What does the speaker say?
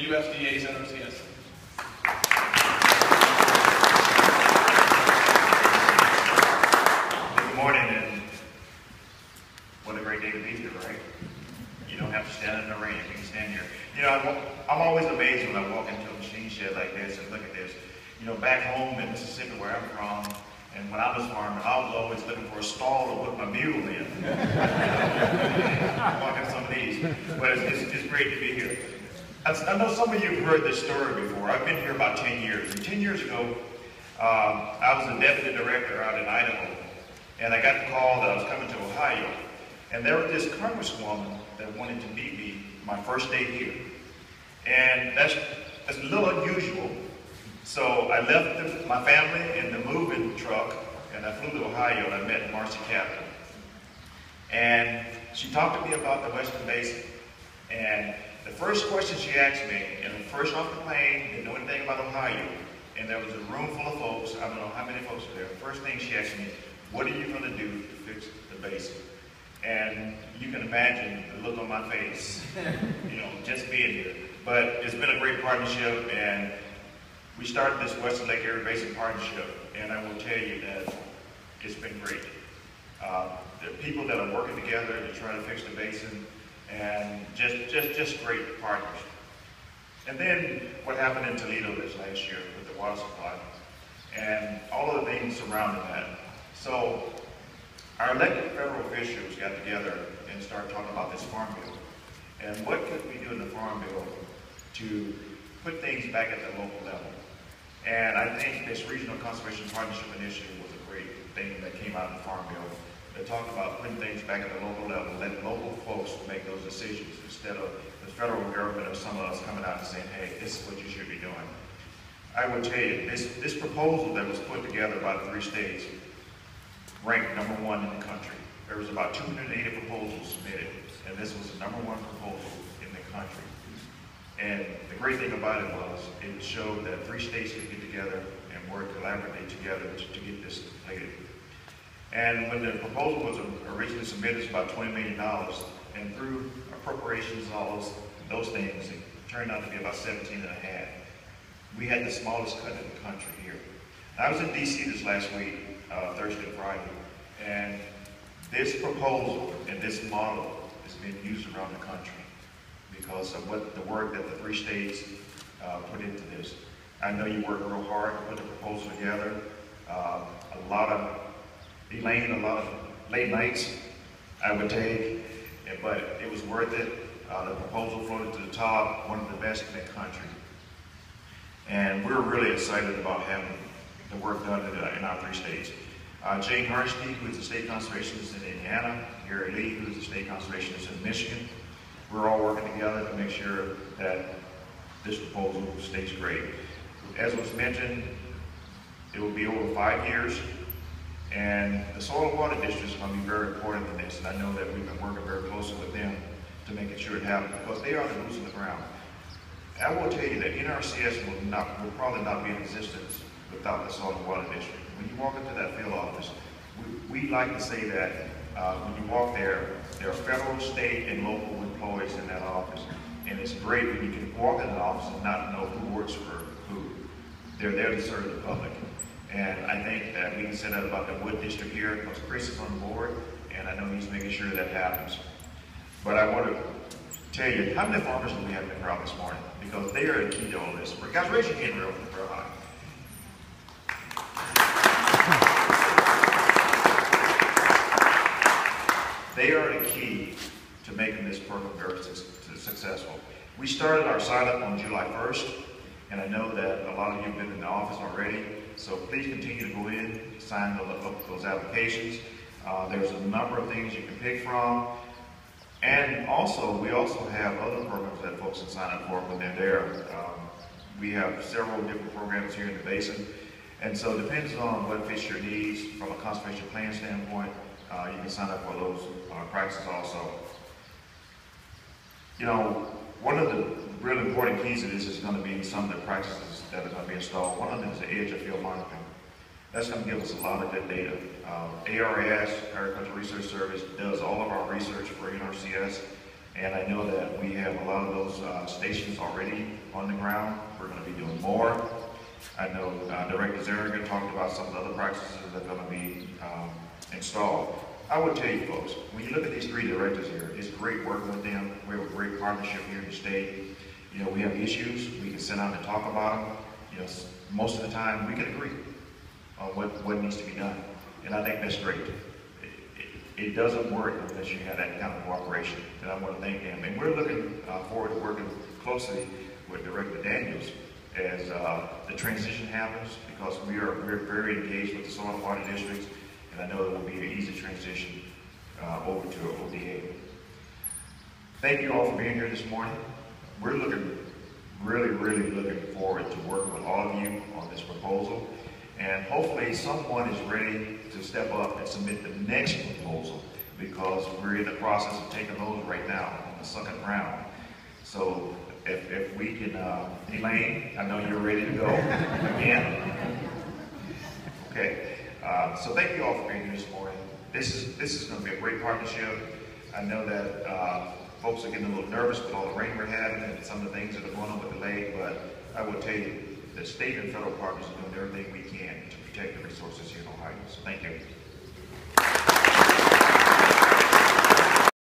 USDA's NRCS. Good morning, and what a great day to be here, right? You don't have to stand in the rain, you can stand here. You know, I'm always amazed when I walk into a machine shed like this and look at this. You know, back home in Mississippi where I'm from, and when I was farming, I was always looking for a stall to put my mule in. Walking some of these, but it's great to be here. I know some of you have heard this story before. I've been here about 10 years. And 10 years ago, I was a deputy director out in Idaho, and I got the call that I was coming to Ohio. And there was this congresswoman that wanted to meet me my first day here. And that's a little unusual. So I left my family in the moving truck, and I flew to Ohio, and I met Marcy Kaplan. And she talked to me about the Western Basin. And the first question she asked me, and first off the plane, didn't know anything about Ohio, and there was a room full of folks, I don't know how many folks were there. The first thing she asked me, what are you going to do to fix the basin? And you can imagine the look on my face, you know, just being here. But it's been a great partnership, and we started this Western Lake Area Basin Partnership, and I will tell you that it's been great. There are people that are working together to try to fix the basin, and just great partners. And then what happened in Toledo this last year with the water supply, and all of the things surrounding that. So our elected federal officials got together and started talking about this farm bill, and what could we do in the farm bill to put things back at the local level. And I think this Regional Conservation Partnership Initiative was a great thing that came out of the farm bill. They talked about putting things back at the local level, letting local folks make those decisions instead of the federal government or some of us coming out and saying, hey, this is what you should be doing. I will tell you, this proposal that was put together by the 3 states ranked #1 in the country. There was about 280 proposals submitted, and this was the #1 proposal in the country. And the great thing about it was, it showed that 3 states could get together and work collaboratively together to get this completed. And when the proposal was originally submitted, it was about $20 million. And through appropriations and all those things, it turned out to be about 17.5. We had the smallest cut in the country here. I was in DC this last week, Thursday and Friday, and this proposal and this model is being used around the country because of the work that the 3 states put into this. I know you worked real hard to put the proposal together. A lot of late nights I would take, but it was worth it. The proposal floated to the top, one of the best in the country. And we're really excited about having the work done in our 3 states. Jane Harshby, who is a state conservationist in Indiana, Gary Lee, who is a state conservationist in Michigan. We're all working together to make sure that this proposal stays great. As was mentioned, it will be over 5 years, and the Soil and Water District is going to be very important in this, and I know that we've been working very closely with them to make sure it happens, because they are the boots on the ground. I will tell you that NRCS will probably not be in existence without the Soil and Water District. When you walk into that field office, we like to say that when you walk there are federal, state, and local employees in that office. And it's great when you can walk in the office and not know who works for who. They're there to serve the public. And I think that we can say that about the Wood District here, because Chris is on the board, and I know he's making sure that happens. But I want to tell you, how many farmers do we have in the crowd this morning? Because they are the key to all this. Guys, raise your hand real high. They are the key to making this program very successful. We started our sign-up on July 1st, and I know that a lot of you have been in the office already, so please continue to go in, sign those applications. There's a number of things you can pick from, and also, we also have other programs that folks can sign up for when they're there. We have several different programs here in the basin, and so it depends on what fits your needs from a conservation plan standpoint. You can sign up for those practices also. You know, one of the really important keys to this is going to be some of the practices that are going to be installed. One of them is the edge of field monitoring. That's going to give us a lot of good data. ARS, Agricultural Research Service, does all of our research for NRCS. And I know that we have a lot of those stations already on the ground. We're going to be doing more. I know Director Zerriger talked about some of the other practices that are going to be installed. I would tell you folks, when you look at these three directors here, it's great working with them. We have a great partnership here in the state. You know, we have issues, we can sit down and talk about them. You know, most of the time we can agree on what needs to be done. And I think that's great. It doesn't work unless you have that kind of cooperation. And I want to thank them. And we're looking forward to working closely with Director Daniels as the transition happens, because we're very engaged with the soil and water districts, and I know it will be an easy transition over to ODA. Thank you all for being here this morning. We're really looking forward to working with all of you on this proposal, and hopefully someone is ready to step up and submit the next proposal, because we're in the process of taking those right now on the second round. So if we can, Elaine, I know you're ready to go again. Okay, so thank you all for being here this morning. This is going to be a great partnership. I know that folks are getting a little nervous with all the rain we're having and some of the things that are going on with the lake, but I will tell you, the state and federal partners are doing everything we can to protect the resources here in Ohio. So thank you.